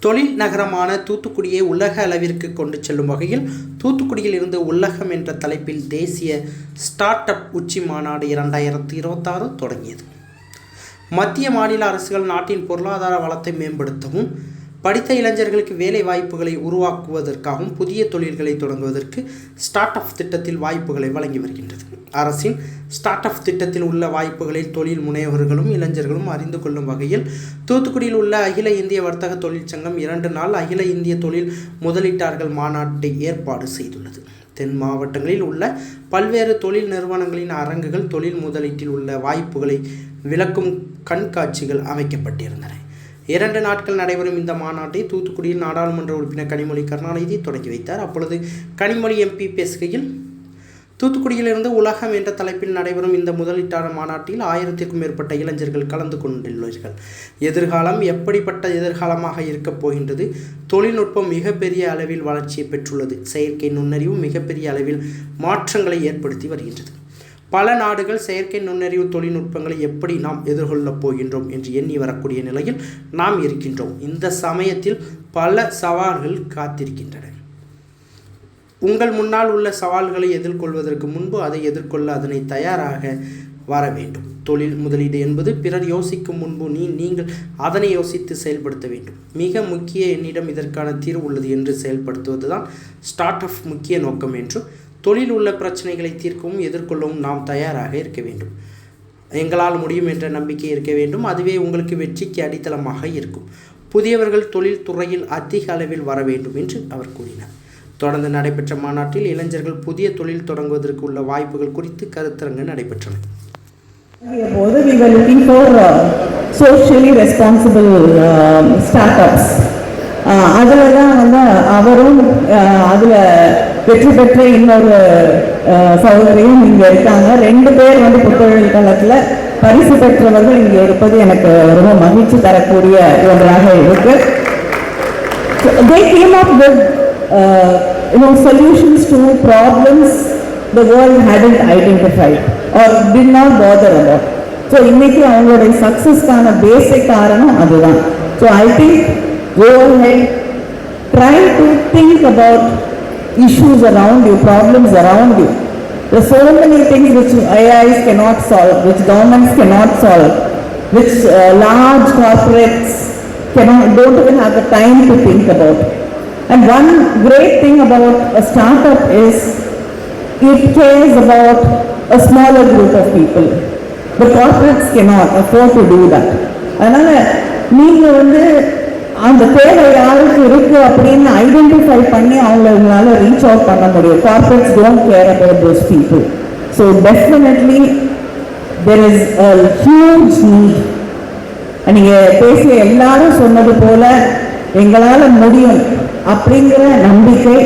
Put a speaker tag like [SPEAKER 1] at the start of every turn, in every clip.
[SPEAKER 1] தொழில் நகரமான தூத்துக்குடியை உலக அளவிற்கு கொண்டு செல்லும் வகையில் தூத்துக்குடியில் இருந்து உலகம் என்ற தலைப்பில் தேசிய ஸ்டார்ட் அப் உச்சி மாநாடு 2026 தொடங்கியது. மத்திய மாநில அரசுகள் நாட்டின் பொருளாதார வளத்தை மேம்படுத்தவும் படித்த இளைஞர்களுக்கு வேலை வாய்ப்புகளை உருவாக்குவதற்காகவும் புதிய தொழில்களை தொடங்குவதற்கு ஸ்டார்ட் அப் திட்டத்தில் வாய்ப்புகளை வழங்கி வருகின்றது. அரசின் ஸ்டார்ட் அப் திட்டத்தில் உள்ள வாய்ப்புகளை தொழில் முனைவர்களும் இளைஞர்களும் அறிந்து கொள்ளும் வகையில் தூத்துக்குடியில் உள்ள அகில இந்திய வர்த்தக தொழிற்சங்கம் 2 நாள் அகில இந்திய தொழில் முதலீட்டாளர்கள் மாநாட்டை ஏற்பாடு செய்துள்ளது. தென் மாவட்டங்களில் உள்ள பல்வேறு தொழில் நிறுவனங்களின் அரங்குகள் தொழில் முதலீட்டில் உள்ள வாய்ப்புகளை விளக்கும் கண்காட்சிகள் அமைக்கப்பட்டிருந்தன. 2 நாட்கள் நடைபெறும் இந்த மாநாட்டை தூத்துக்குடியில் நாடாளுமன்ற உறுப்பினர் கனிமொழி கருணாநிதி தொடங்கி வைத்தார். அப்பொழுது கனிமொழி எம்பி பேசுகையில், தூத்துக்குடியிலிருந்து உலகம் என்ற தலைப்பில் நடைபெறும் இந்த முதலீட்டாளர் மாநாட்டில் 1000க்கும் மேற்பட்ட இளைஞர்கள் கலந்து கொண்டுள்ளார்கள். எதிர்காலம் எப்படிப்பட்ட எதிர்காலமாக இருக்கப் போகின்றது? தொழில்நுட்பம் மிகப்பெரிய அளவில் வளர்ச்சியை பெற்றுள்ளது. செயற்கை நுண்ணறிவு மிகப்பெரிய அளவில் மாற்றங்களை ஏற்படுத்தி வருகின்றது. பல நாடுகள் செயற்கை நுண்ணறிவு தொழில்நுட்பங்களை எப்படி நாம் எதிர்கொள்ளப் போகின்றோம் என்று எண்ணி வரக்கூடிய நிலையில் நாம் இருக்கின்றோம். இந்த சமயத்தில் பல சவால்கள் காத்திருக்கின்றன. உங்கள் முன்னால் உள்ள சவால்களை எதிர்கொள்வதற்கு முன்பு அதை எதிர்கொள்ள அதனை தயாராக வர வேண்டும். தொழில் முதலீடு என்பது பிறர் யோசிக்கும் முன்பு நீங்கள் அதனை யோசித்து செயல்படுத்த வேண்டும். மிக முக்கிய என்னிடம் இதற்கான தீர்வு உள்ளது என்று செயல்படுத்துவதுதான் ஸ்டார்ட் அப் முக்கிய நோக்கம் என்று தொழில் உள்ள பிரச்சனைகளை தீர்க்கவும் எதிர்கொள்ளவும் நாம் தயாராக இருக்க வேண்டும். எங்களால் முடியும் என்ற நம்பிக்கை இருக்க வேண்டும். அதுவே உங்களுக்கு வெற்றிக்கு அடித்தளமாக இருக்கும். புதியவர்கள் தொழில் துறையில் அதிக அளவில் வர வேண்டும் என்று அவர் கூறினார். தொடர்ந்து நடைபெற்ற மாநாட்டில் இளைஞர்கள் புதிய தொழில் தொடங்குவதற்கு உள்ள வாய்ப்புகள் குறித்து கருத்தரங்கு நடைபெற்றன.
[SPEAKER 2] போது we were looking for socially responsible startups. அதில் தான் அவரும் அதில் வெற்றி பெற்ற இன்னொரு சகோதரியும் இங்கே இருக்காங்க. 2 பேர் புத்தொழில் களத்தில் பரிசு பெற்றவர்கள் இங்கே இருப்பது எனக்கு ரொம்ப மகிழ்ச்சி தரக்கூடிய ஒன்றாக இருக்கு. They came up with solutions to problems the world hadn't identified or did not bother about. So இன்னைக்கு அவங்களுடைய சக்சஸ்க்கான பேசிக் காரணம் அதுதான். So I think go ahead, try to think about issues around you, problems around you. There are so many things which AIs cannot solve, which governments cannot solve, which large corporates don't even have the time to think about. And one great thing about a startup is it cares about a smaller group of people. The corporates cannot afford to do that. அதனால நீங்க அந்த தேவை யாருக்கு இருக்கு அப்படின்னு identify பண்ணி அவங்களால reach out பண்ண முடியும். Corporates don't care about those people. So definitely there is a huge need. நீங்கள் பேசிய எல்லாரும் சொன்னது போல எங்களால் முடியும் அப்படிங்கிற நம்பிக்கை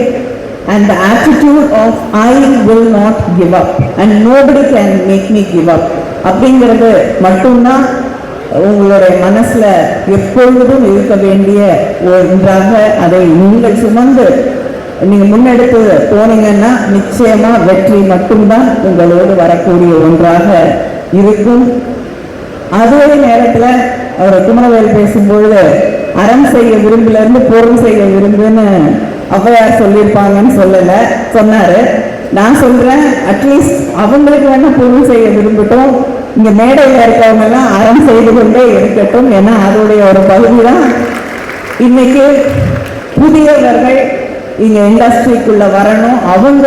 [SPEAKER 2] and the attitude of I will not give up and nobody can make me give up அப்படிங்கிறது மட்டும்தான் உங்களுடைய மனசுல எப்பொழுதும் இருக்க வேண்டிய ஒன்றாக அதை நீங்கள் சுமந்து நீங்க முன்னெடுத்து போனீங்கன்னா நிச்சயமா வெற்றி மட்டும்தான் உங்களோடு வரக்கூடிய ஒன்றாக இருக்கும். அதே நேரத்துல அவர் குமரவேல் பேசும்பொழுது அறம் செய்ய விரும்பிலிருந்து பொருள் செய்ய விரும்புன்னு ஔவையார் சொல்லியிருப்பாங்கன்னு சொன்னாரு. நான் சொல்றேன், அட்லீஸ்ட் அவங்களுக்கு வேணா பொருள் செய்ய விரும்பட்டும், இங்க மேடையில் இருக்கவங்க எல்லாம் அறம் செய்து கொண்டே இருக்கட்டும். ஏன்னா அதோடைய ஒரு பகுதி தான் இன்னைக்கு புதியவர்கள் இங்க இண்டஸ்ட்ரிக்குள்ள வரணும், அவங்க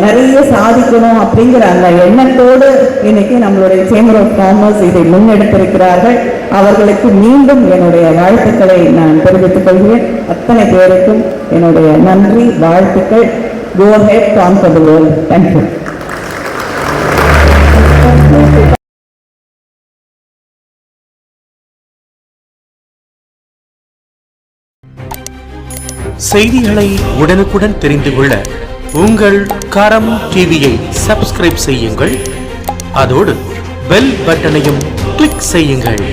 [SPEAKER 2] நிறைய சாதிக்கணும் அப்படிங்கிற அந்த எண்ணத்தோடு இன்னைக்கு நம்மளுடைய சேம்பர் ஆஃப் காமர்ஸ் இதை முன்னெடுத்திருக்கிறார்கள். அவர்களுக்கு மீண்டும் என்னுடைய வாழ்த்துக்களை நான் தெரிவித்துக் கொள்கிறேன். அத்தனை பேருக்கும் என்னுடைய நன்றி, வாழ்த்துக்கள். Go ahead, conquer the world. Thank you.
[SPEAKER 3] செய்திகளை உடனுக்குடன் தெரிந்து கொள்ள உங்கள் கரம் டிவியை சப்ஸ்கிரைப் செய்யுங்கள். அதோடு பெல் பட்டனையும் கிளிக் செய்யுங்கள்.